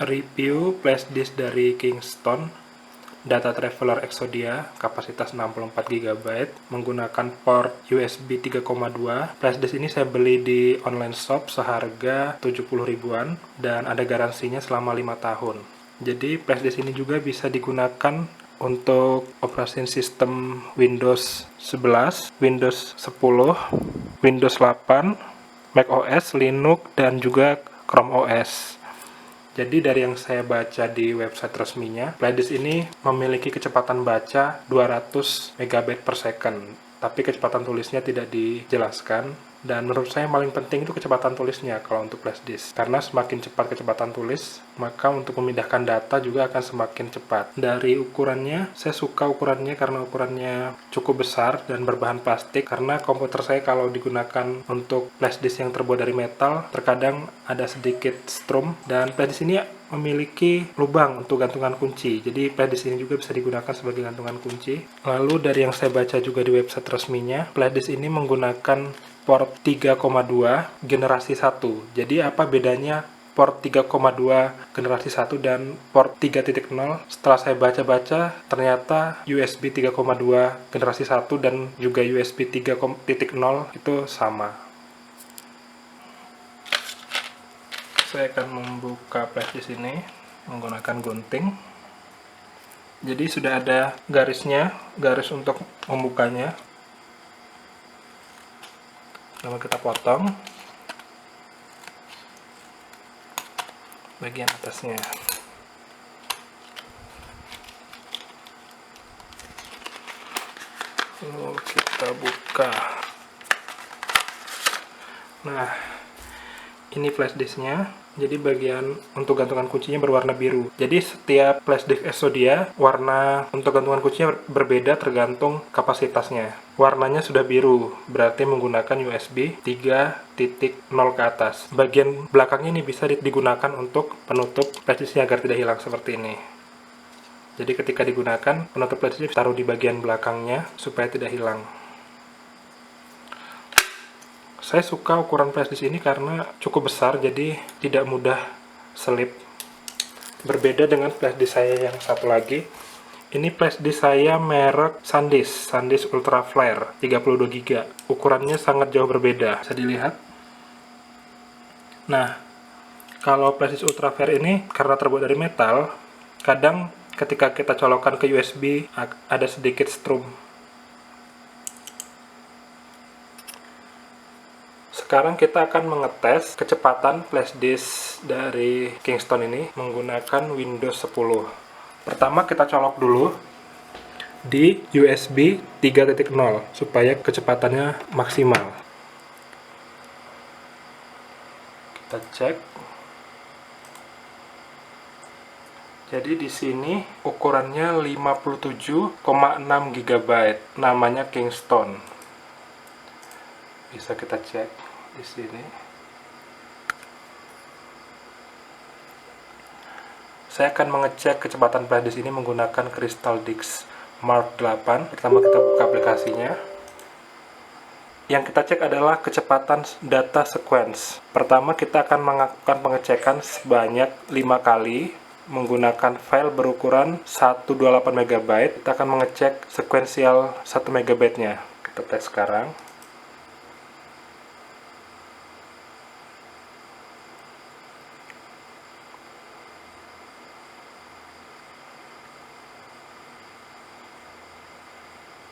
Review flash disk dari Kingston Data Traveler Exodia, kapasitas 64 GB, menggunakan port USB 3,2. Flash disk ini saya beli di online shop seharga 70 ribuan dan ada garansinya selama 5 tahun. Jadi flash disk ini juga bisa digunakan untuk operasi sistem Windows 11, Windows 10, Windows 8, macOS, Linux, dan juga Chrome OS. Jadi dari yang saya baca di website resminya, flash disk ini memiliki kecepatan baca 200 MB per second, tapi kecepatan tulisnya tidak dijelaskan. Dan menurut saya yang paling penting itu kecepatan tulisnya kalau untuk flash disk. Karena semakin cepat kecepatan tulis, maka untuk memindahkan data juga akan semakin cepat. Dari ukurannya, saya suka ukurannya karena ukurannya cukup besar dan berbahan plastik. Karena komputer saya kalau digunakan untuk flash disk yang terbuat dari metal, terkadang ada sedikit strum, dan flash disk ini memiliki lubang untuk gantungan kunci. Jadi flash disk ini juga bisa digunakan sebagai gantungan kunci. Lalu dari yang saya baca juga di website resminya, flash disk ini menggunakan port 3,2 generasi 1. Jadi apa bedanya port 3,2 generasi 1 dan port 3.0? Setelah saya baca-baca, ternyata USB 3,2 generasi 1 dan juga USB 3.0 itu sama. Saya akan membuka flash disk ini menggunakan gunting. Jadi sudah ada garisnya, garis untuk membukanya. Lalu kita potong bagian atasnya. Lalu kita buka. Nah, ini flash disknya. Jadi bagian untuk gantungan kuncinya berwarna biru. Jadi setiap flash disk Exodia, warna untuk gantungan kuncinya berbeda tergantung kapasitasnya. Warnanya sudah biru, berarti menggunakan USB 3.0 ke atas. Bagian belakangnya ini bisa digunakan untuk penutup flash disknya agar tidak hilang seperti ini. Jadi ketika digunakan, penutup flash disk taruh di bagian belakangnya supaya tidak hilang. Saya suka ukuran flash disk ini karena cukup besar, jadi tidak mudah selip. Berbeda dengan flash disk saya yang satu lagi. Ini flash disk saya merek SanDisk Ultra Flare 32 GB. Ukurannya sangat jauh berbeda, bisa dilihat. Nah, kalau flash disk Ultra Flare ini karena terbuat dari metal, kadang ketika kita colokkan ke USB ada sedikit strum. Sekarang kita akan mengetes kecepatan flash disk dari Kingston ini menggunakan Windows 10. Pertama kita colok dulu di USB 3.0 supaya kecepatannya maksimal. Kita cek. Jadi di sini ukurannya 57,6 GB, namanya Kingston. Bisa kita cek di sini. Saya akan mengecek kecepatan flash disk ini menggunakan Crystal Disk Mark 8. Pertama kita buka aplikasinya. Yang kita cek adalah kecepatan data sequence. Pertama kita akan melakukan pengecekan sebanyak 5 kali menggunakan file berukuran 128 MB. Kita akan mengecek sekuensial 1 MB-nya. Kita tes sekarang.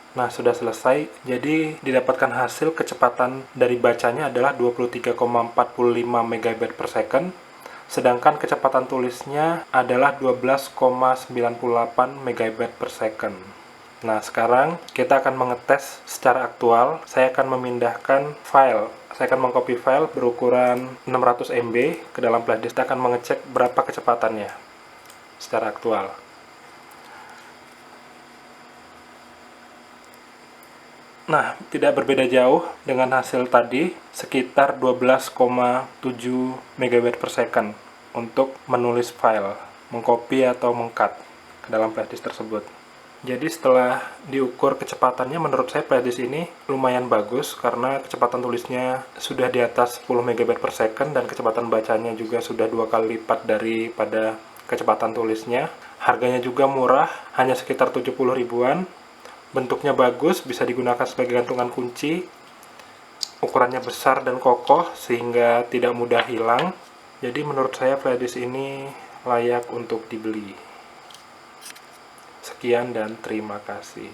Nah, sudah selesai. Jadi, didapatkan hasil kecepatan dari bacanya adalah 23,45 MB per second, sedangkan kecepatan tulisnya adalah 12,98 MB per second. Nah, sekarang kita akan mengetes secara aktual. Saya akan memindahkan file. Saya akan mengcopy file berukuran 600 MB ke dalam flash disk. Kita akan mengecek berapa kecepatannya secara aktual. Nah, tidak berbeda jauh dengan hasil tadi, sekitar 12,7 MB per second untuk menulis file, mengcopy atau meng-cut ke dalam flash disk tersebut. Jadi setelah diukur kecepatannya, menurut saya flash disk ini lumayan bagus karena kecepatan tulisnya sudah di atas 10 MB per second dan kecepatan bacanya juga sudah 2 kali lipat daripada kecepatan tulisnya. Harganya juga murah, hanya sekitar 70 ribuan. Bentuknya bagus, bisa digunakan sebagai gantungan kunci. Ukurannya besar dan kokoh sehingga tidak mudah hilang. Jadi menurut saya flash disk ini layak untuk dibeli. Sekian dan terima kasih.